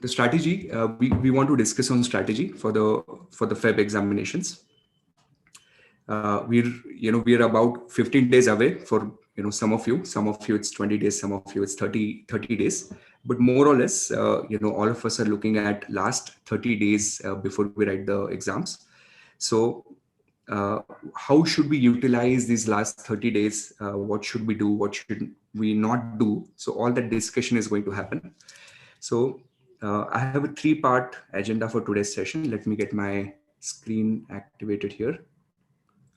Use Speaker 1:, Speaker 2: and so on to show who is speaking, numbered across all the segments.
Speaker 1: the strategy, we want to discuss on strategy for the Feb examinations. We're about 15 days away for some of you it's 20 days, some of you it's 30 days, but more or less all of us are looking at last 30 days before we write the exams. So how should we utilize these last 30 days? What should we do? What should we not do? So all that discussion is going to happen. So I have a 3-part agenda for today's session. Let me get my screen activated here.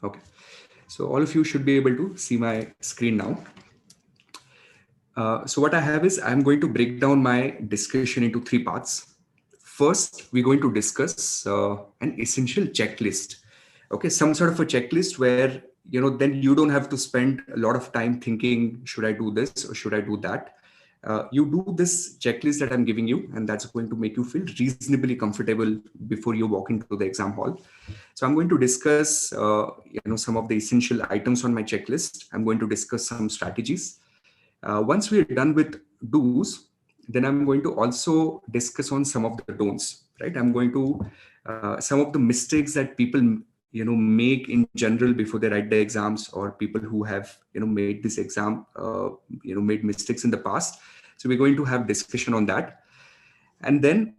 Speaker 1: Okay. So all of you should be able to see my screen now. So what I have is I'm going to break down my discussion into 3 parts. First, we're going to discuss an essential checklist. Okay, some sort of a checklist where then you don't have to spend a lot of time thinking, should I do this or should I do that? You do this checklist that I'm giving you, and that's going to make you feel reasonably comfortable before you walk into the exam hall. So I'm going to discuss, some of the essential items on my checklist. I'm going to discuss some strategies. Once we're done with do's, then I'm going to also discuss on some of the don'ts, right? I'm going to, some of the mistakes that people, make in general before they write the exams, or people who have, made this exam, made mistakes in the past. So we're going to have discussion on that. And then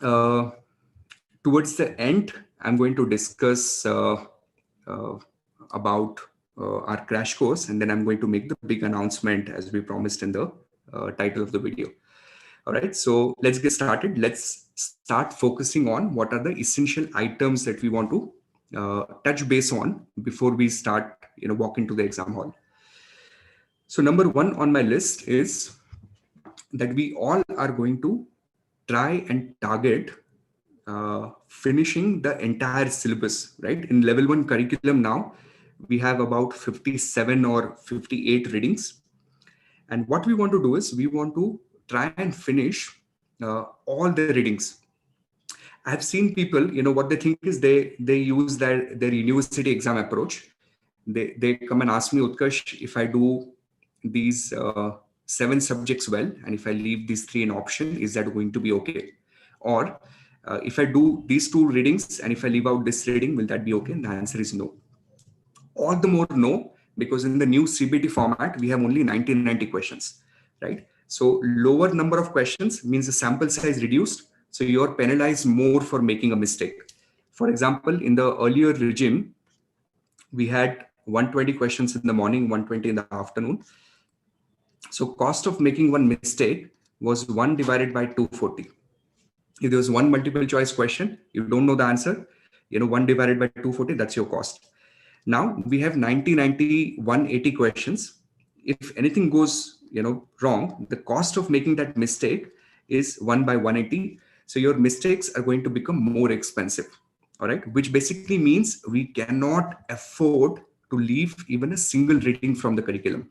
Speaker 1: towards the end, I'm going to discuss about our crash course, and then I'm going to make the big announcement as we promised in the title of the video. All right, so let's get started. Let's start focusing on what are the essential items that we want to touch base on before we start, walk into the exam hall. So number 1 on my list is that we all are going to try and target finishing the entire syllabus, right? In level 1 curriculum now, we have about 57 or 58 readings. And what we want to do is we want to try and finish all the readings. I've seen people, what they think is they use their university exam approach. They come and ask me, Utkarsh, if I do these 7 subjects well, and if I leave these 3 in option, is that going to be okay? Or if I do these 2 readings and if I leave out this reading, will that be okay? And the answer is no. All the more no, because in the new CBT format, we have only 1990 questions, right? So lower number of questions means the sample size reduced. So you're penalized more for making a mistake. For example, in the earlier regime, we had 120 questions in the morning, 120 in the afternoon. So cost of making one mistake was 1 divided by 240. If there was one multiple choice question, you don't know the answer, 1 divided by 240, that's your cost. Now we have 90, 90, 180 questions. If anything goes, wrong, the cost of making that mistake is 1 by 180. So your mistakes are going to become more expensive. All right, which basically means we cannot afford to leave even a single reading from the curriculum.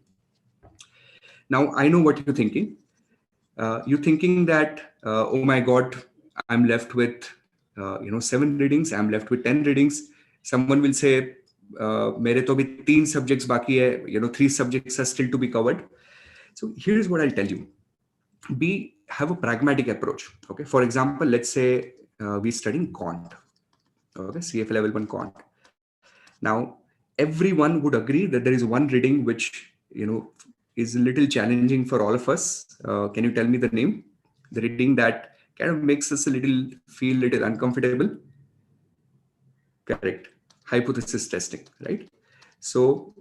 Speaker 1: Now I know what you're thinking. You're thinking that, oh my God, I'm left with 7 readings. I'm left with 10 readings. Someone will say, mere to bhi 3 subjects baki hai, 3 subjects are still to be covered. So here's what I'll tell you. We have a pragmatic approach. Okay. For example, let's say we're studying quant. Okay. CFA level 1 quant. Now, everyone would agree that there is one reading which, is a little challenging for all of us. Can you tell me the name? The reading that kind of makes us feel a little uncomfortable. Correct. Hypothesis testing, right? So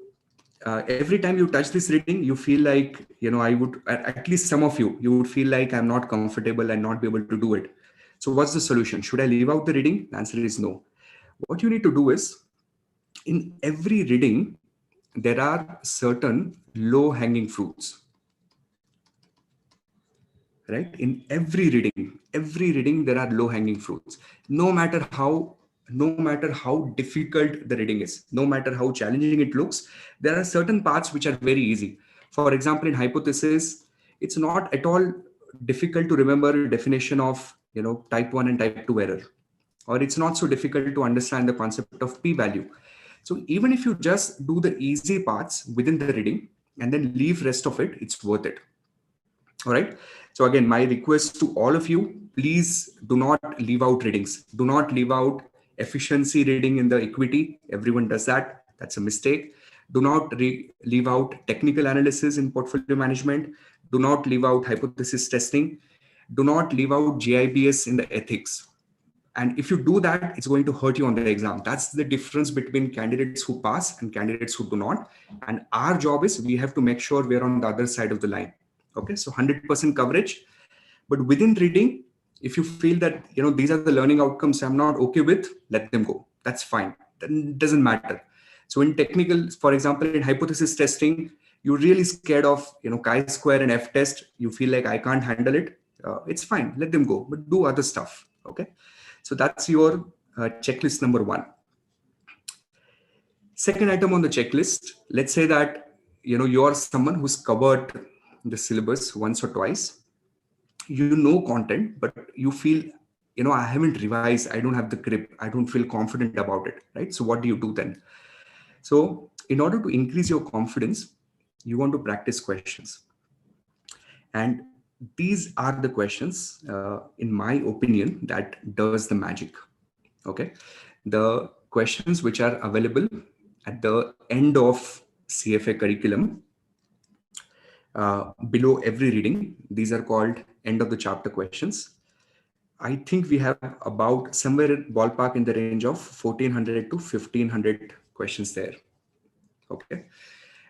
Speaker 1: every time you touch this reading, you feel like, I would, at least some of you would feel like I'm not comfortable and not be able to do it. So what's the solution? Should I leave out the reading? The answer is no. What you need to do is, in every reading, there are certain low-hanging fruits. Right? In every reading, there are low-hanging fruits. No matter how difficult the reading is, no matter how challenging it looks, there are certain parts which are very easy. For example, in hypothesis, it's not at all difficult to remember definition of type 1 and type 2 error, or it's not so difficult to understand the concept of p-value. So even if you just do the easy parts within the reading and then leave rest of it, it's worth it. All right. So again, my request to all of you, please do not leave out readings. Do not leave out efficiency reading in the equity. Everyone does that. That's a mistake. Do not leave out technical analysis in portfolio management. Do not leave out hypothesis testing. Do not leave out GIBS in the ethics. And if you do that, it's going to hurt you on the exam. That's the difference between candidates who pass and candidates who do not. And our job is we have to make sure we're on the other side of the line. Okay, so 100% coverage. But within reading, if you feel that these are the learning outcomes I'm not okay with, let them go. That's fine. That doesn't matter. So in technical, for example, in hypothesis testing, you're really scared of chi-square and f-test. You feel like I can't handle it. It's fine. Let them go. But do other stuff. Okay. So that's your checklist number 1. Second item on the checklist, let's say that you're someone who's covered the syllabus once or twice. You know content, but you feel I haven't revised, I don't have the grip, I don't feel confident about it, right? So what do you do then? So in order to increase your confidence, you want to practice questions. And these are the questions, in my opinion, that does the magic. Okay, the questions which are available at the end of CFA curriculum, below every reading, these are called end of the chapter questions. I think we have about somewhere ballpark in the range of 1400 to 1500 questions there. Okay.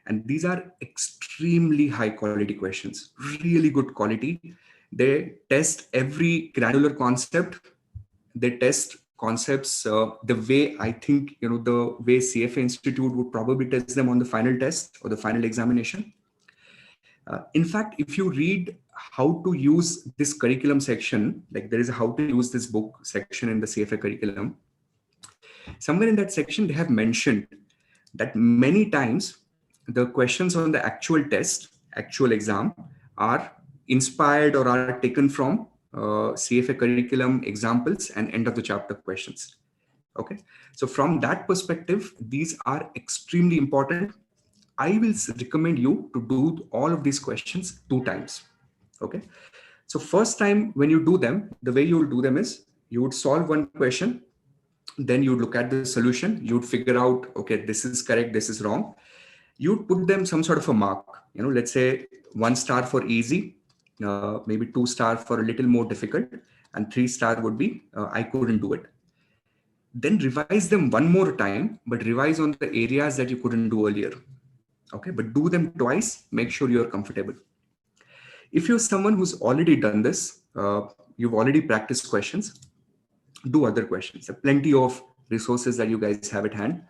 Speaker 1: And these are extremely high quality questions, really good quality. They test every granular concept. They test concepts the way I think, the way CFA Institute would probably test them on the final test or the final examination. In fact, if you read how to use this curriculum section, like there is a how to use this book section in the CFA curriculum, somewhere in that section, they have mentioned that many times the questions on the actual test, actual exam are inspired or are taken from CFA curriculum examples and end of the chapter questions. Okay. So from that perspective, these are extremely important. I will recommend you to do all of these questions 2 times. Okay. So first time when you do them, the way you will do them is you would solve one question, then you would look at the solution, you would figure out, okay, this is correct, this is wrong. You would put them some sort of a mark, let's say 1 star for easy, maybe 2 star for a little more difficult, and 3 star would be, I couldn't do it. Then revise them one more time, but revise on the areas that you couldn't do earlier. Okay, but do them twice, make sure you're comfortable. If you're someone who's already done this, you've already practiced questions, do other questions. There are plenty of resources that you guys have at hand.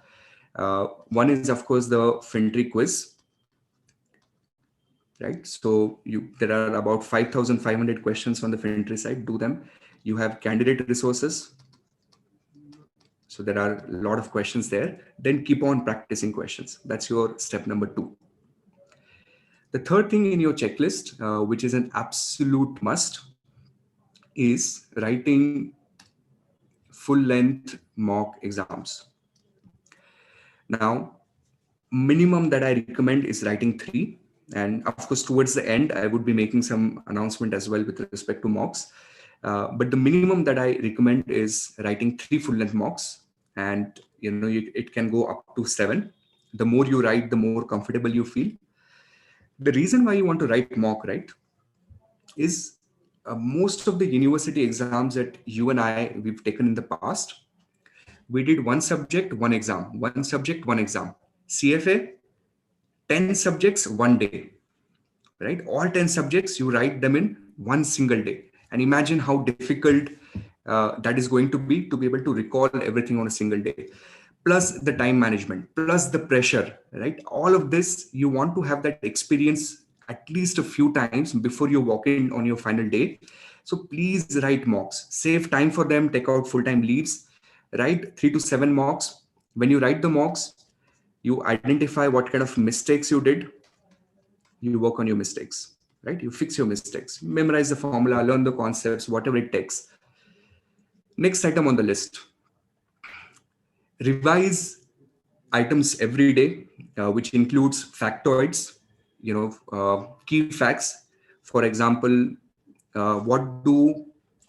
Speaker 1: One is, of course, the FinTree quiz, right? So there are about 5,500 questions on the FinTree site, do them. You have candidate resources. So there are a lot of questions there. Then keep on practicing questions. That's your step number 2. The third thing in your checklist, which is an absolute must, is writing full-length mock exams. Now, minimum that I recommend is writing 3. And of course, towards the end, I would be making some announcement as well with respect to mocks. But the minimum that I recommend is writing 3 full-length mocks. And it can go up to 7. The more you write, the more comfortable you feel. The reason why you want to write mock, right, is most of the university exams that you and we've taken in the past, we did 1 subject, 1 exam, 1 subject, 1 exam. CFA, 10 subjects, 1 day, right? All 10 subjects, you write them in 1 single day. And imagine how difficult that is going to be able to recall everything on a single day. Plus the time management, plus the pressure, right? All of this, you want to have that experience at least a few times before you walk in on your final day. So please write mocks, save time for them, take out full-time leaves, write 3 to 7 mocks. When you write the mocks, you identify what kind of mistakes you did. You work on your mistakes, right? You fix your mistakes, memorize the formula, learn the concepts, whatever it takes. Next item on the list, revise items every day, which includes factoids, key facts. For example, what do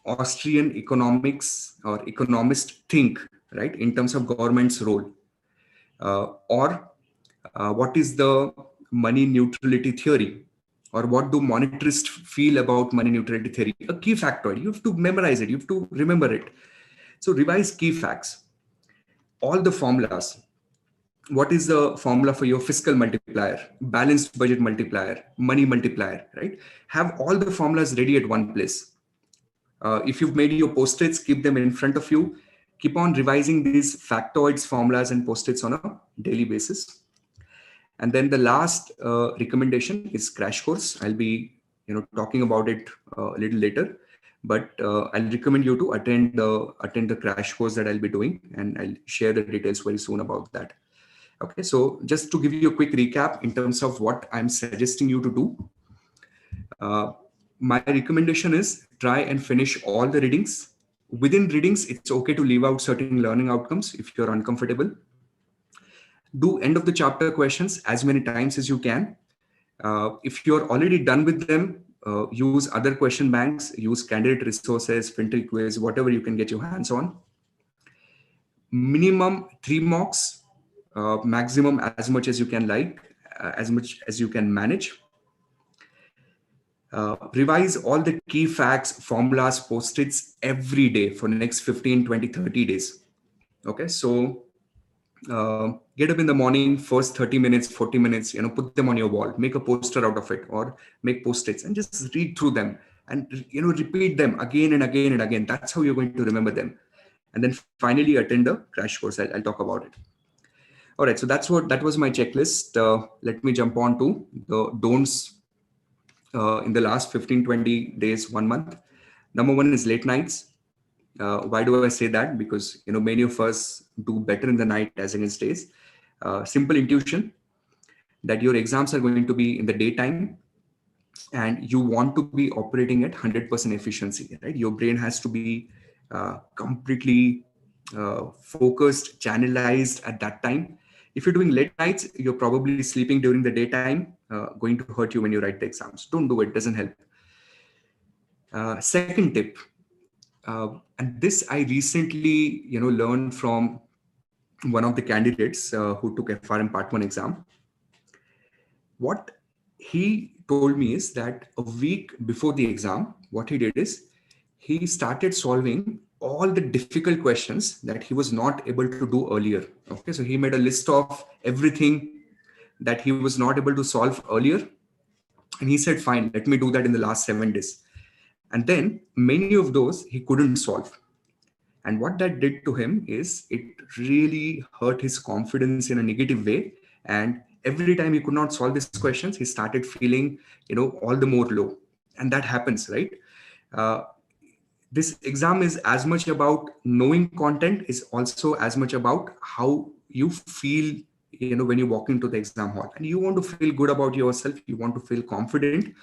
Speaker 1: Austrian economics or economists think, right, in terms of government's role, or what is the money neutrality theory, or what do monetarists feel about money neutrality theory? A key factoid. You have to memorize it. You have to remember it. So revise key facts, all the formulas. What is the formula for your fiscal multiplier, balanced budget multiplier, money multiplier, right? Have all the formulas ready at one place. If you've made your post-its, keep them in front of you. Keep on revising these factoids, formulas, and post-its on a daily basis. And then the last recommendation is crash course. I'll be talking about it a little later, but I'll recommend you to attend the crash course that I'll be doing, and I'll share the details very soon about that. Okay, so just to give you a quick recap in terms of what I'm suggesting you to do, my recommendation is try and finish all the readings. Within readings, it's okay to leave out certain learning outcomes if you're uncomfortable. Do end of the chapter questions as many times as you can. If you're already done with them, use other question banks, use candidate resources, FinTree quiz, whatever you can get your hands on. Minimum 3 mocks, maximum as much as you can as much as you can manage. Revise all the key facts, formulas, post-its every day for the next 15, 20, 30 days. Okay, so get up in the morning, first 30 minutes, 40 minutes, put them on your wall, make a poster out of it, or make post-its and just read through them and, repeat them again and again and again. That's how you're going to remember them. And then finally attend the crash course. I'll talk about it. All right, so that was my checklist. Let me jump on to the don'ts in the last 15, 20 days, 1 month. Number one is late nights. Why do I say that? Because many of us do better in the night as against days. Simple intuition that your exams are going to be in the daytime, and you want to be operating at 100% efficiency, right? Your brain has to be completely focused, channelized at that time. If you're doing late nights, you're probably sleeping during the daytime, going to hurt you when you write the exams. Don't do it. Doesn't help. Second tip, and this I recently, learned from one of the candidates who took FRM Part 1 exam. What he told me is that a week before the exam, what he did is he started solving all the difficult questions that he was not able to do earlier. Okay, so he made a list of everything that he was not able to solve earlier. And he said, fine, let me do that in the last 7 days. And then many of those he couldn't solve. And what that did to him is it really hurt his confidence in a negative way. And every time he could not solve these questions, he started feeling, all the more low. And that happens, right? This exam is as much about knowing content, is also as much about how you feel, when you walk into the exam hall. And you want to feel good about yourself. You want to feel confident.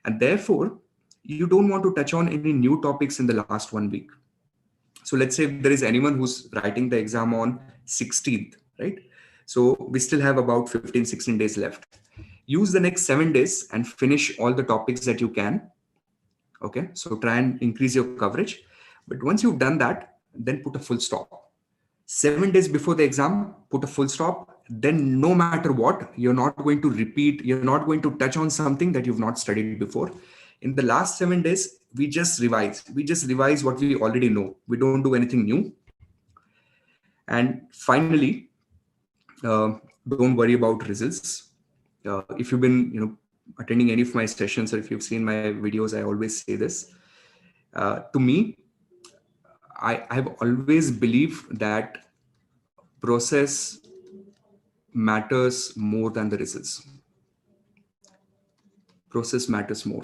Speaker 1: And therefore, you don't want to touch on any new topics in the last 1 week. So let's say if there is anyone who's writing the exam on 16th, right? So we still have about 15, 16 days left. Use the next 7 days and finish all the topics that you can. Okay, so try and increase your coverage. But once you've done that, then put a full stop. 7 days before the exam, put a full stop. Then no matter what, you're not going to repeat, you're not going to touch on something that you've not studied before. In the last 7 days, we just revise what we already know. We don't do anything new. And finally, don't worry about results. If you've been, attending any of my sessions, or if you've seen my videos, I always say this. To me, I've always believed that process matters more than the results. Process matters more.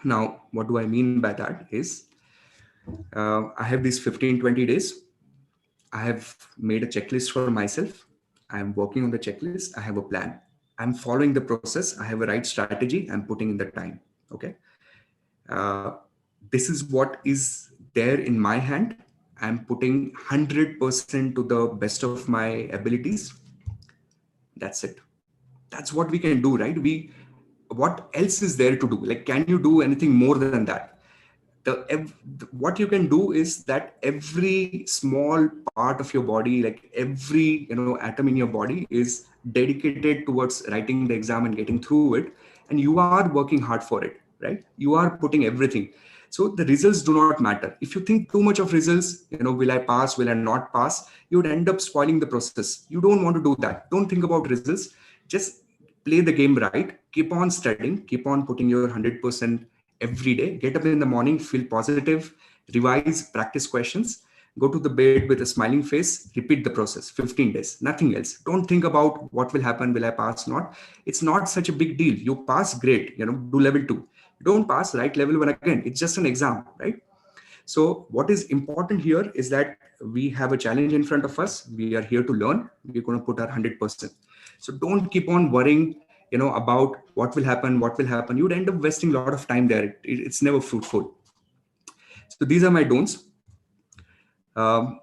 Speaker 1: Now, what do I mean by that is, I have these 15, 20 days. I have made a checklist for myself. I'm working on the checklist. I have a plan. I'm following the process. I have a right strategy. I'm putting in the time. Okay. This is what is there in my hand. I'm putting 100% to the best of my abilities. That's it. That's what we can do, right? What else is there to do? Like, can you do anything more than that? what you can do is that every small part of your body, like every atom in your body, is dedicated towards writing the exam and getting through it, and you are working hard for it, right? You are putting everything. So the results do not matter. If you think too much of results, will I pass, will I not pass, you would end up spoiling the process. You don't want to do that. Don't think about results. Just play the game right. Keep on studying, keep on putting your 100% every day. Get up in the morning, feel positive, revise, practice questions, go to the bed with a smiling face, repeat the process 15 days, nothing else. Don't think about what will happen, will I pass, not. It's not such a big deal. You pass, great, do level 2. You don't pass, write level 1 again. It's just an exam, right? So what is important here is that we have a challenge in front of us. We are here to learn. We're going to put our 100%. So don't keep on worrying, about what will happen, what will happen. You'd end up wasting a lot of time there. It's never fruitful. So these are my don'ts. Um,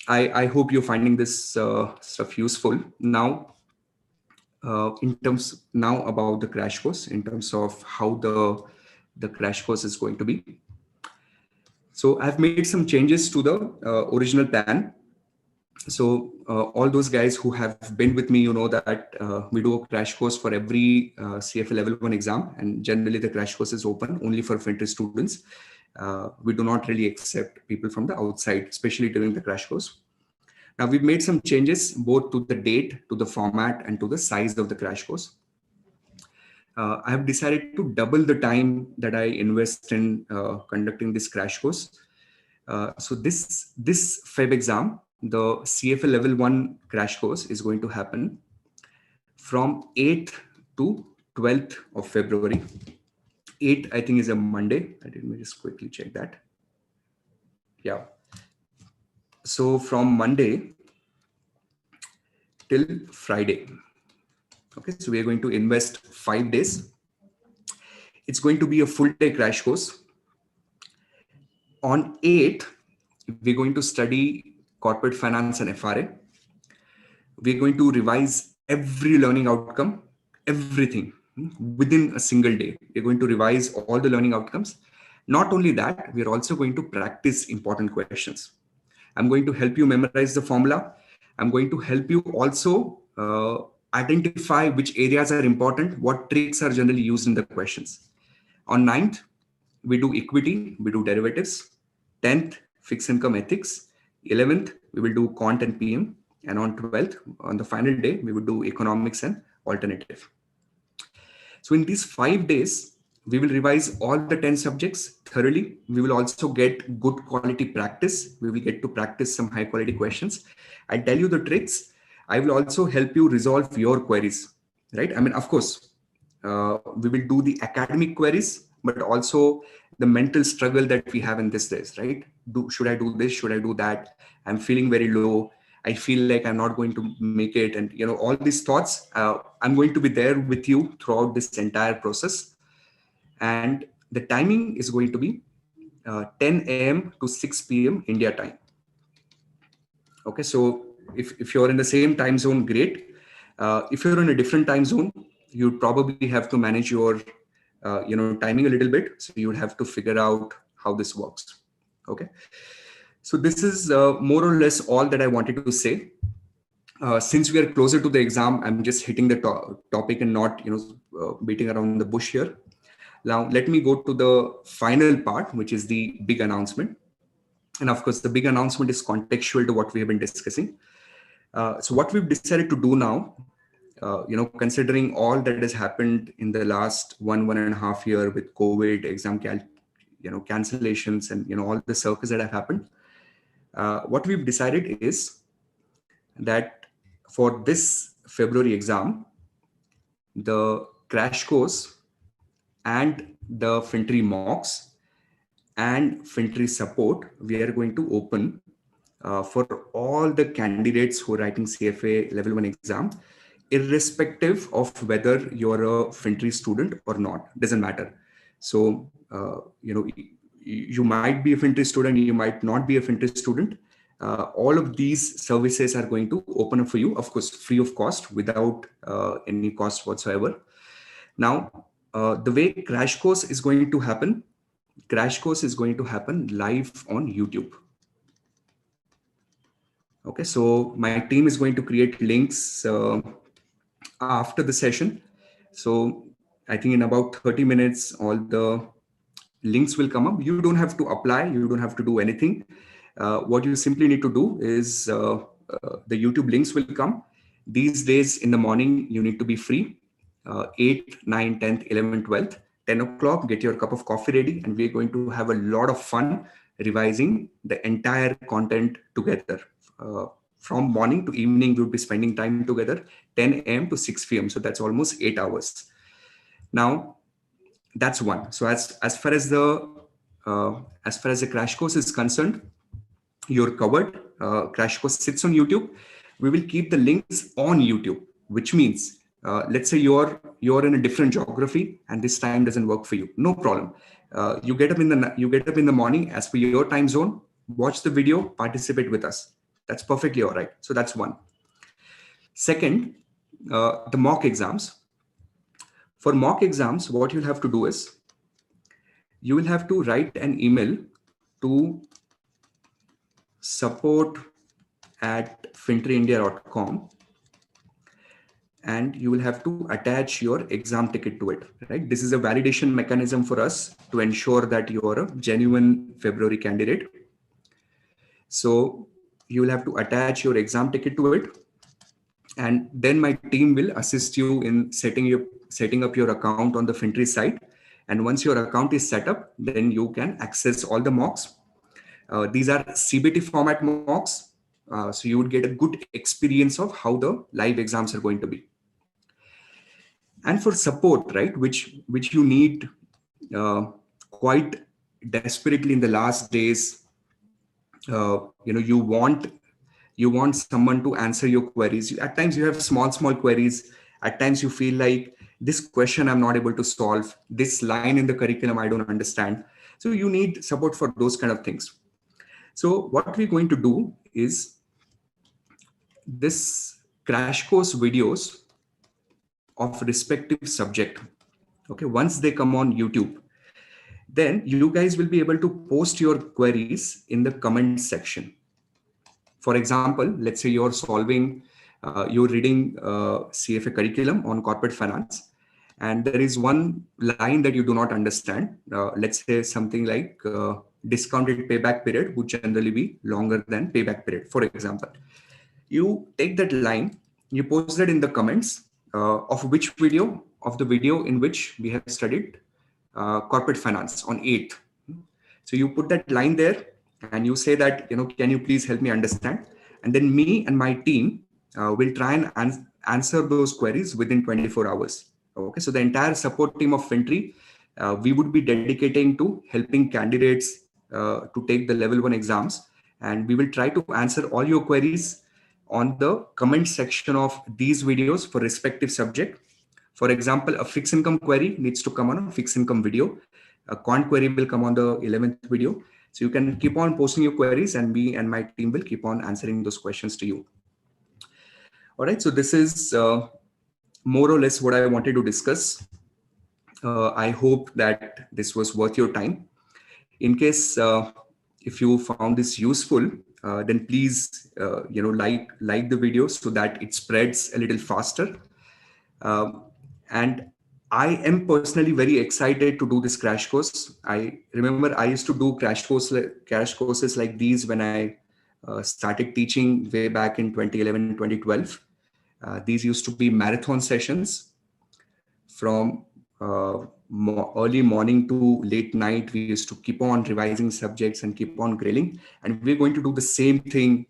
Speaker 1: I hope you're finding this stuff useful. Now, in terms now about the crash course, in terms of how the crash course is going to be. So I've made some changes to the original plan. So all those guys who have been with me, that we do a crash course for every CFA level 1 exam, and generally the crash course is open only for FinTree students. We do not really accept people from the outside, especially during the crash course. Now we've made some changes both to the date, to the format, and to the size of the crash course. I have decided to double the time that I invest in conducting this crash course. So this FebExam, the CFA level 1 crash course, is going to happen from 8th to 12th of February. 8th, I think, is a Monday. Let me just quickly check that. Yeah. So from Monday till Friday. Okay, so we are going to invest 5 days. It's going to be a full day crash course. On 8th, we're going to study corporate finance and FRA. We're going to revise every learning outcome, everything within a single day. We're going to revise all the learning outcomes. Not only that, we're also going to practice important questions. I'm going to help you memorize the formula. I'm going to help you also identify which areas are important, what tricks are generally used in the questions. On 9th, we do equity, we do derivatives. 10th, fixed income ethics. 11th, we will do quant and PM. And on 12th, on the final day, we would do economics and alternative. So in these 5 days, we will revise all the 10 subjects thoroughly. We will also get good quality practice. We will get to practice some high quality questions. I'll tell you the tricks. I will also help you resolve your queries, right? I mean, of course, we will do the academic queries, but also the mental struggle that we have in these days, right? Should I do this? Should I do that? I'm feeling very low. I feel like I'm not going to make it. And, all these thoughts, I'm going to be there with you throughout this entire process. And the timing is going to be 10 a.m. to 6 p.m. India time. Okay, so if you're in the same time zone, great. If you're in a different time zone, you'd probably have to manage your timing a little bit. So you would have to figure out how this works. Okay. So this is more or less all that I wanted to say. Since we are closer to the exam, I'm just hitting the topic and not, beating around the bush here. Now, let me go to the final part, which is the big announcement. And of course, the big announcement is contextual to what we have been discussing. So what we've decided to do now, considering all that has happened in the last 1.5 year with COVID, exam cancellations, and all the circus that have happened, what we've decided is that for this February exam, the crash course and the FinTree mocks and FinTree support, we are going to open for all the candidates who are writing CFA level 1 exam, irrespective of whether you're a FinTree student or not. Doesn't matter. So, you might be a FinTree student, you might not be a FinTree student. All of these services are going to open up for you, of course, free of cost, without any cost whatsoever. Now, the way crash course is going to happen, crash course is going to happen live on YouTube. Okay, so my team is going to create links after the session. So I think in about 30 minutes, all the links will come up. You don't have to apply, you don't have to do anything. What you simply need to do is the YouTube links will come. These days in the morning, you need to be free. 8th, 9th, 10th, 11th, 12th, 10 o'clock, get your cup of coffee ready, and we're going to have a lot of fun revising the entire content together. Uh, from morning to evening, we'll be spending time together, 10 a.m. to 6 p.m. So that's almost 8 hours. Now, that's one. So as far as the crash course is concerned, you're covered. Crash course sits on YouTube. We will keep the links on YouTube, which means let's say you're in a different geography and this time doesn't work for you. No problem. You get up in the morning as per your time zone. Watch the video. Participate with us. That's perfectly all right. So that's one. Second, the mock exams. For mock exams, what you'll have to do is you will have to write an email to support@fintreeindia.com, and you will have to attach your exam ticket to it, right? This is a validation mechanism for us to ensure that you are a genuine February candidate. So you will have to attach your exam ticket to it, and then my team will assist you in setting up your account on the FinTree site. And once your account is set up, then you can access all the mocks. These are CBT format mocks, so you would get a good experience of how the live exams are going to be. And for support, right, which you need uh, quite desperately in the last days. You want someone to answer your queries. At times you have small queries. At times you feel like this question I'm not able to solve, this line in the curriculum I don't understand. So you need support for those kind of things. So what we're going to do is this crash course videos of respective subject. Okay, once they come on YouTube, then you guys will be able to post your queries in the comment section. For example, let's say you're reading CFA curriculum on corporate finance, and there is one line that you do not understand. Let's say something like discounted payback period would generally be longer than payback period, for example. You take that line, you post that in the comments of which video, of the video in which we have studied corporate finance on 8th. So you put that line there and you say that, can you please help me understand? And then me and my team will try and answer those queries within 24 hours. Okay, so the entire support team of FinTree, we would be dedicating to helping candidates to take the level 1 exams. And we will try to answer all your queries on the comment section of these videos for respective subject. For example, a fixed income query needs to come on a fixed income video. A quant query will come on the 11th video. So you can keep on posting your queries and me and my team will keep on answering those questions to you. All right, so this is more or less what I wanted to discuss. I hope that this was worth your time. In case if you found this useful, then please like the video so that it spreads a little faster. And I am personally very excited to do this crash course. I remember I used to do crash courses like these when I started teaching way back in 2011, 2012. These used to be marathon sessions from early morning to late night. We used to keep on revising subjects and keep on grilling. And we're going to do the same thing,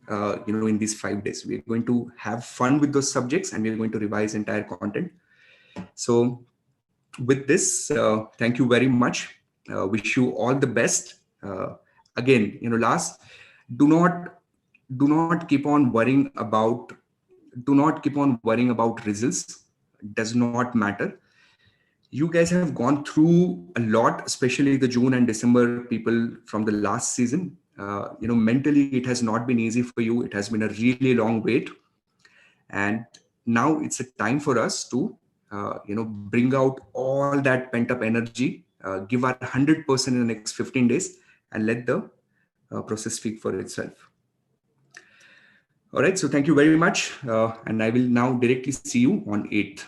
Speaker 1: in these 5 days. We're going to have fun with those subjects and we're going to revise entire content. So with this, thank you very much. Wish you all the best. Again, last, do not keep on worrying about results. Does not matter. You guys have gone through a lot, especially the June and December people from the last season. Mentally, it has not been easy for you. It has been a really long wait. And now it's a time for us to, bring out all that pent up energy give our 100% in the next 15 days and let the process speak for itself. All right, so thank you very much. And I will now directly see you on 8th.